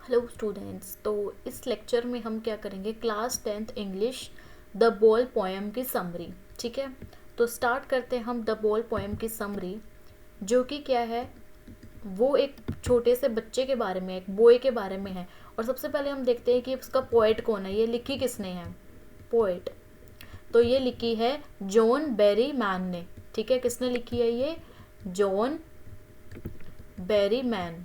Hello students. तो इस lecture में हम क्या करेंगे, class 10th English the ball poem की समरी। ठीक है, तो स्टार्ट करते हैं हम द बॉल पोएम की समरी, जो कि क्या है, वो एक छोटे से बच्चे के बारे में, एक बॉय के बारे में है। और सबसे पहले हम देखते हैं कि उसका पोएट कौन है, ये लिखी किसने है पोएट। तो ये लिखी है जॉन बेरी मैन ने। ठीक है, किसने लिखी है ये, John Berryman,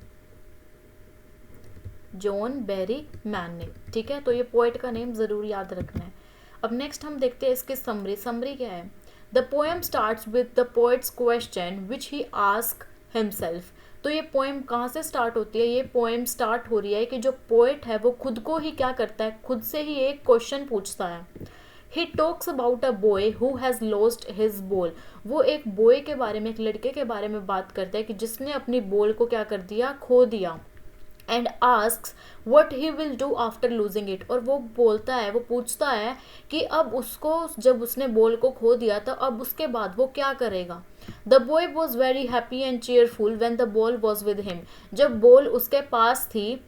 John Berryman ने। ठीक है, तो ये पोएट का नेम ज़रूर याद रखना है। अब नेक्स्ट हम देखते हैं इसकी समरी। समरी क्या है, the poem starts with the poets question which he ask himself. तो ये पोएम कहाँ से स्टार्ट होती है, ये पोएम स्टार्ट हो रही है कि जो पोएट है वो खुद को ही क्या करता है, खुद से ही एक क्वेश्चन पूछता है। He talks about a boy who has lost his ball. वो एक बॉय के बारे में, एक लड़के के बारे में बात करता है कि जिसने अपनी बॉल को क्या कर दिया, खो दिया। And asks what he will do after losing it। और वो बोलता है, वो पूछता है कि अब उसको, जब उसने बॉल को खो दिया तो अब उसके बाद वो क्या करेगा। The boy was very happy and cheerful when the ball was with him. जब बॉल उसके पास थी,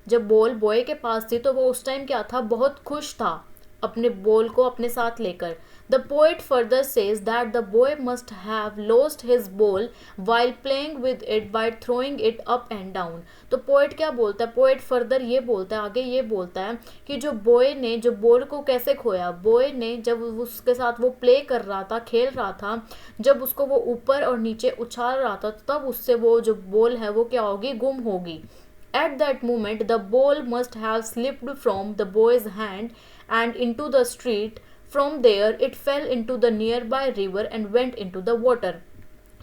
जब बॉल बॉय के पास थी तो वो उस टाइम क्या था, बहुत खुश था अपने बॉल को अपने साथ लेकर। The poet further says that the boy must have lost his ball while playing with it by throwing it up and down. तो पोएट क्या बोलता है, पोएट फर्दर ये बोलता है, आगे ये बोलता है कि जो बॉय ने जो बॉल को कैसे खोया, बॉय ने जब उसके साथ वो प्ले कर रहा था, खेल रहा था, जब उसको वो ऊपर और नीचे उछाल रहा था, तब उससे वो जो बॉल है वो क्या होगी, गुम होगी। At that moment, the ball must have slipped from the boy's hand and into the street. From there, it fell into the nearby river and went into the water.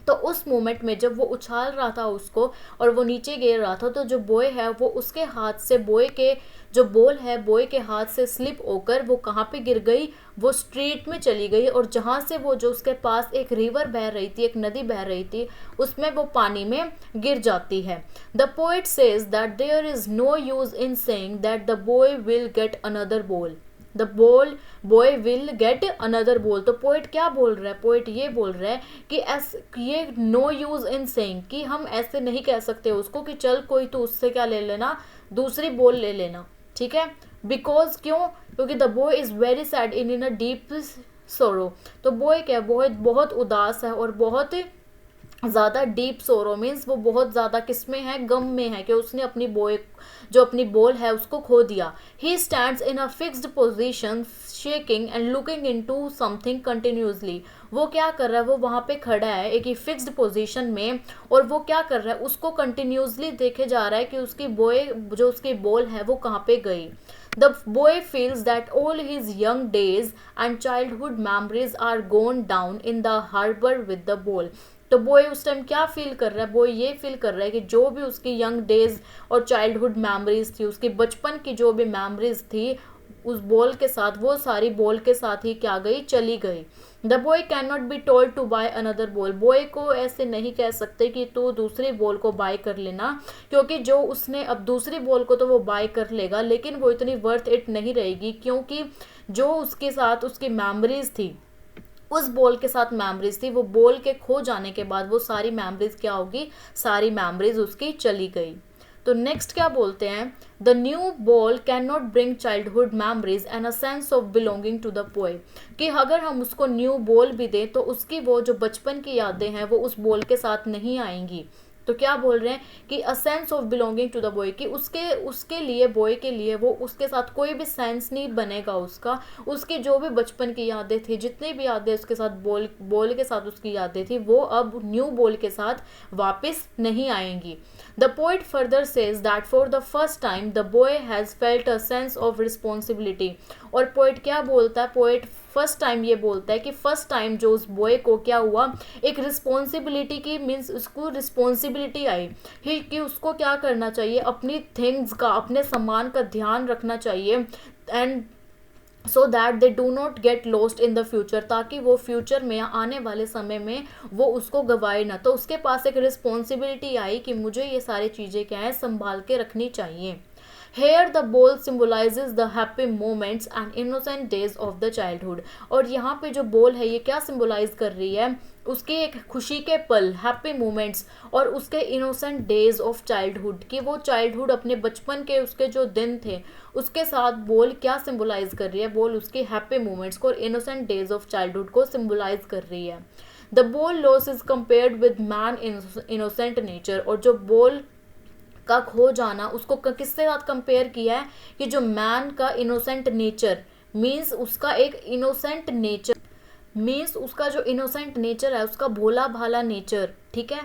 तो उस मोमेंट में जब वो उछाल रहा था उसको और वो नीचे गिर रहा था, तो जो बॉय है वो उसके हाथ से, बॉय के जो बॉल है बॉय के हाथ से स्लिप होकर वो कहाँ पे गिर गई, वो स्ट्रीट में चली गई। और जहाँ से वो, जो उसके पास एक रिवर बह रही थी, एक नदी बह रही थी, उसमें वो पानी में गिर जाती है। The poet says that there is no use in saying that the boy will get another ball, the boy will get another ball. तो पोएट क्या बोल रहा है, पोएट ये बोल रहा है कि ये नो यूज इन सेइंग, कि हम ऐसे नहीं कह सकते उसको कि चल कोई तो उससे क्या ले लेना, दूसरी बॉल ले लेना। ठीक है, बिकॉज क्यों, क्योंकि the boy is very sad in a deep सोरो। तो बॉय क्या, बॉय बहुत उदास है और बहुत ज़्यादा डीप सोरो, मीन्स वो बहुत ज़्यादा किस में है, गम में है कि उसने अपनी बॉय, जो अपनी बॉल है उसको खो दिया। He stands in a fixed position shaking and looking into something continuously. वो क्या कर रहा है, वो वहाँ पे खड़ा है एक ही फिक्स्ड पोजीशन में, और वो क्या कर रहा है, उसको कंटिन्यूसली देखे जा रहा है कि उसकी बॉय, जो उसकी बॉल है वो कहाँ पे गई। The boy feels that all his young days and childhood memories are gone down in the harbor with the ball। तो बॉय उस टाइम क्या फील कर रहा है, बॉय ये फील कर रहा है कि जो भी उसकी यंग डेज और चाइल्डहुड मेमोरीज थी, उसकी बचपन की जो भी मेमोरीज थी, उस बॉल के साथ, वो सारी बॉल के साथ ही क्या गई, चली गई। The boy can not be told to buy another ball. Boy को ऐसे नहीं कह सकते कि तू दूसरी बॉल को बाय कर लेना, क्योंकि जो उसने अब दूसरी बॉल को तो वो बाय कर लेगा, लेकिन वो इतनी वर्थ इट नहीं रहेगी, क्योंकि जो उसके साथ उसकी मेमोरीज थी, उस बॉल के साथ मेमोरीज थी, वो बॉल के खो जाने के बाद वो सारी मेमोरीज क्या होगी, सारी मेमोरीज उसकी चली गई। तो नेक्स्ट क्या बोलते हैं, the new ball can not bring childhood memories and a sense of belonging to the poet. कि अगर हम उसको न्यू बॉल भी दें तो उसकी वो जो बचपन की यादें हैं वो उस बॉल के साथ नहीं आएंगी। तो क्या बोल रहे हैं कि a sense of belonging to the boy, कि उसके उसके लिए, बॉय के लिए, वो उसके साथ कोई भी सेंस नहीं बनेगा उसका, उसकी जो भी बचपन की यादें थी, जितनी भी यादें उसके साथ, बॉल के साथ उसकी यादें थी, वो अब न्यू बॉल के साथ वापस नहीं आएंगी। The poet further says that for the first time the boy has felt a sense of responsibility. और पोएट क्या बोलता है, पोएट फर्स्ट टाइम ये बोलता है कि फर्स्ट टाइम जो उस बॉय को क्या हुआ, एक रिस्पॉन्सिबिलिटी की, मीन्स उसको रिस्पॉन्सिबिलिटी आई ही कि उसको क्या करना चाहिए, अपनी थिंग्स का, अपने सामान का ध्यान रखना चाहिए, and so that they do not get lost in the future, ताकि वो फ्यूचर में या आने वाले समय में वो उसको गवाए ना। तो उसके पास एक रिस्पॉन्सिबिलिटी आई कि मुझे ये सारी चीज़ें क्या है, संभाल के रखनी चाहिए। Here the bowl symbolizes the happy moments and innocent days of the childhood. और यहाँ पे जो बोल है ये क्या सिम्बोलाइज कर रही है, उसके एक खुशी के पल, हैप्पी मोमेंट्स, और उसके इनोसेंट डेज ऑफ चाइल्डहुड, कि वो चाइल्डहुड अपने बचपन के उसके जो दिन थे उसके साथ बोल क्या सिम्बोलाइज कर रही है, बोल उसके हैप्पी मोमेंट्स को और इनोसेंट डेज ऑफ चाइल्डहुड को सिम्बोलाइज कर रही है. द बोल loss is compared with man innocent nature. और जो बोल का खो जाना उसको किसके साथ कंपेयर किया है कि जो मैन का इनोसेंट नेचर मीन्स उसका एक इनोसेंट नेचर, मीन्स उसका जो इनोसेंट नेचर है, उसका भोला भाला नेचर. ठीक है,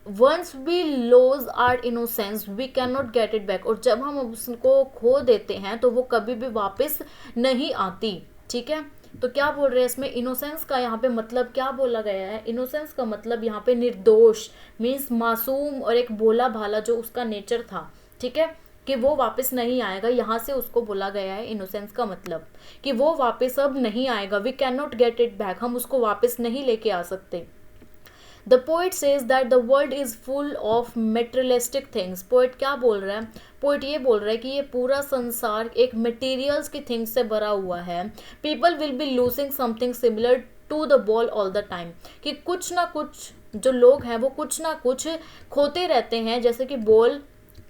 once we loss our innocence we can not get it back. और जब हम उसको खो देते हैं तो वो कभी भी वापस नहीं आती. ठीक है, तो क्या बोल रहे हैं इसमें, इनोसेंस का यहाँ पे मतलब क्या बोला गया है, इनोसेंस का मतलब यहाँ पे निर्दोष मीन्स मासूम और एक भोला भाला जो उसका नेचर था. ठीक है, कि वो वापस नहीं आएगा, यहाँ से उसको बोला गया है इनोसेंस का मतलब कि वो वापस अब नहीं आएगा. We can not get it back, हम उसको वापस नहीं लेके आ सकते. The poet says that the world is full of materialistic things. Poet क्या बोल रहा है, पोइट ये बोल रहा है कि ये पूरा संसार एक मटेरियल्स की थिंग्स से भरा हुआ है. People will be losing something similar to the ball all the time, कि कुछ ना कुछ जो लोग हैं वो कुछ ना कुछ खोते रहते हैं, जैसे कि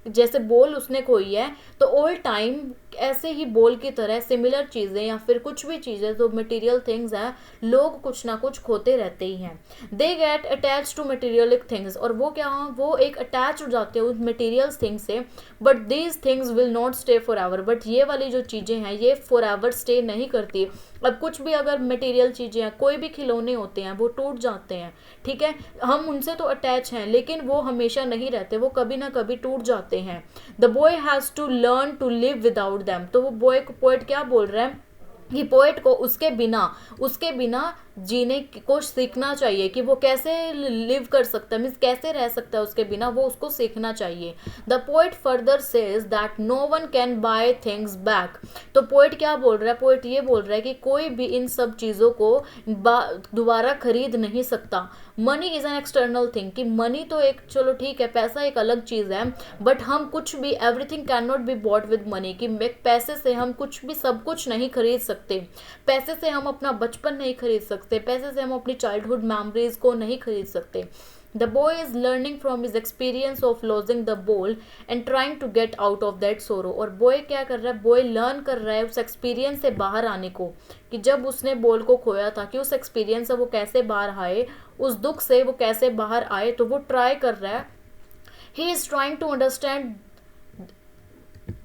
जैसे बोल उसने खोई है तो ऑल टाइम ऐसे ही बोल की तरह सिमिलर चीज़ें या फिर कुछ भी चीज़ें जो मटेरियल थिंग्स हैं लोग कुछ ना कुछ खोते रहते ही हैं. They get attached to materialistic things. और वो क्या, वो एक अटैच हो जाते हैं उस मटेरियल थिंग्स से. But these things will not stay for ever. But ये वाली जो चीज़ें हैं ये फॉर एवर स्टे नहीं करती. अब कुछ भी अगर मटेरियल चीज़ें हैं, कोई भी खिलौने होते हैं वो टूट जाते हैं. ठीक है, हम उनसे तो अटैच हैं लेकिन वो हमेशा नहीं रहते, वो कभी ना कभी टूट जाते हैं. The boy has to learn to live without them. तो वो बॉय को पोएट क्या बोल रहा है कि पोएट को उसके बिना जीने को सीखना चाहिए, कि वो कैसे लिव कर सकता है, मीन्स कैसे रह सकता है उसके बिना, वो उसको सीखना चाहिए. The poet further says that no one can buy things back. तो पोएट क्या बोल रहा है, पोएट ये बोल रहा है कि कोई भी इन सब चीज़ों को दोबारा खरीद नहीं सकता. Money is an external thing, कि मनी तो एक, चलो ठीक है पैसा एक अलग चीज़ है, बट हम कुछ भी, everything can not be bought with money, कि पैसे से हम कुछ भी सब कुछ नहीं खरीद सकते. पैसे से हम अपना बचपन नहीं खरीद सकते, पैसे से हम अपनी चाइल्डहुड मेमोरीज को नहीं खरीद सकते. The boy is learning from his experience of losing the ball and trying to get out of that sorrow. और बॉय क्या कर रहा है, बॉय लर्न कर रहा है उस एक्सपीरियंस से बाहर आने को, कि जब उसने बॉल को खोया था कि उस एक्सपीरियंस से वो कैसे बाहर आए, उस दुख से वो कैसे बाहर आए, तो वो ट्राई कर रहा है. He is trying to understand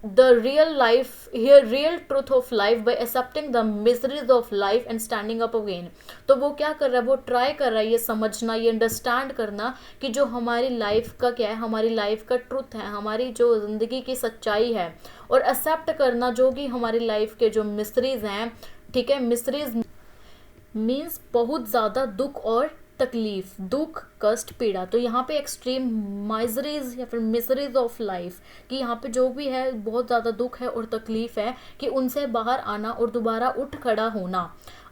the real truth of life by accepting the miseries of life and standing up again. तो वो क्या कर रहा है, वो ट्राई कर रहा है ये समझना, ये अंडरस्टैंड करना कि जो हमारी लाइफ का क्या है, हमारी लाइफ का ट्रुथ है, हमारी जो ज़िंदगी की सच्चाई है, और एक्सेप्ट करना जो कि हमारी लाइफ के जो मिसरीज हैं. ठीक है, मिसरीज मीन्स बहुत ज़्यादा दुख और तकलीफ, दुख कष्ट पीड़ा. तो यहाँ पे एक्सट्रीम माइजरीज या फिर मिसरीज ऑफ लाइफ, कि यहाँ पे जो भी है बहुत ज़्यादा दुख है और तकलीफ है, कि उनसे बाहर आना और दोबारा उठ खड़ा होना.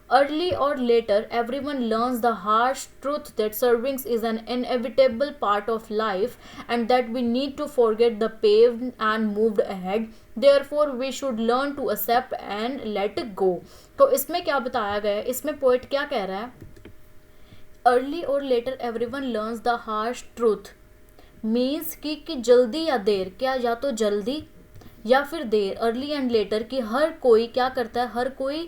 Early or later, everyone learns the harsh truth that servings is an inevitable part of life and that we need to forget the past and move ahead. Therefore, we should learn to accept and let go. तो इसमें क्या बताया गया है, इसमें poet क्या कह रहा है, अर्ली और later everyone learns the harsh truth, means कि जल्दी या देर, क्या या तो जल्दी या फिर देर, अर्ली एंड लेटर, कि हर कोई क्या करता है,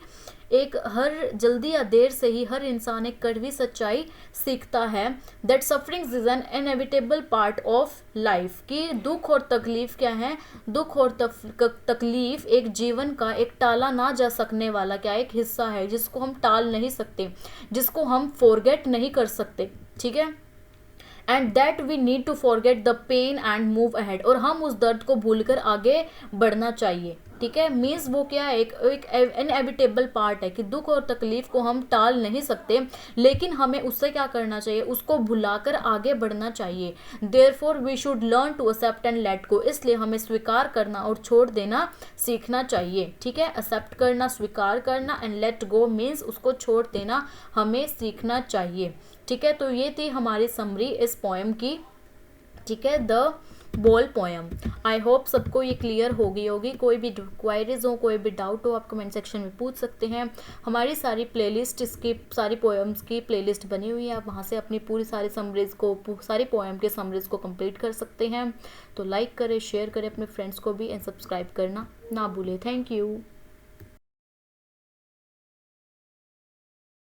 हर जल्दी या देर से ही हर इंसान एक कड़वी सच्चाई सीखता है. That sufferings is an inevitable part of life, कि दुख और तकलीफ क्या है, दुख और तकलीफ एक जीवन का एक टाला ना जा सकने वाला क्या एक हिस्सा है, जिसको हम टाल नहीं सकते, जिसको हम फॉरगेट नहीं कर सकते. ठीक है, and that we need to forget the pain and move ahead. और हम उस दर्द को भूलकर आगे बढ़ना चाहिए. ठीक है, मीन्स वो क्या है, एक इनएविटेबल पार्ट है, कि दुख और तकलीफ को हम टाल नहीं सकते, लेकिन हमें उससे क्या करना चाहिए, उसको भुलाकर आगे बढ़ना चाहिए. Therefore we should learn to accept and let go. इसलिए हमें स्वीकार करना और छोड़ देना सीखना चाहिए. ठीक है, एक्सेप्ट करना, स्वीकार करना, एंड लेट गो मीन्स उसको छोड़ देना हमें सीखना चाहिए. ठीक है, तो ये थी हमारी समरी इस पोएम की. ठीक है, the ball poem. I hope सबको ये क्लियर हो गई होगी। कोई भी क्वायरीज हो, कोई भी डाउट हो, आप कमेंट सेक्शन में पूछ सकते हैं। हमारी सारी प्लेलिस्ट, इसकी सारी पोएम्स की प्लेलिस्ट बनी हुई है, आप वहाँ से अपनी पूरी सारी समरीज को, सारी पोएम के समरीज को कंप्लीट कर सकते हैं। तो लाइक करें, शेयर करें अपने फ्रेंड्स को भी, एंड सब्सक्राइब करना ना भूलें। Thank you.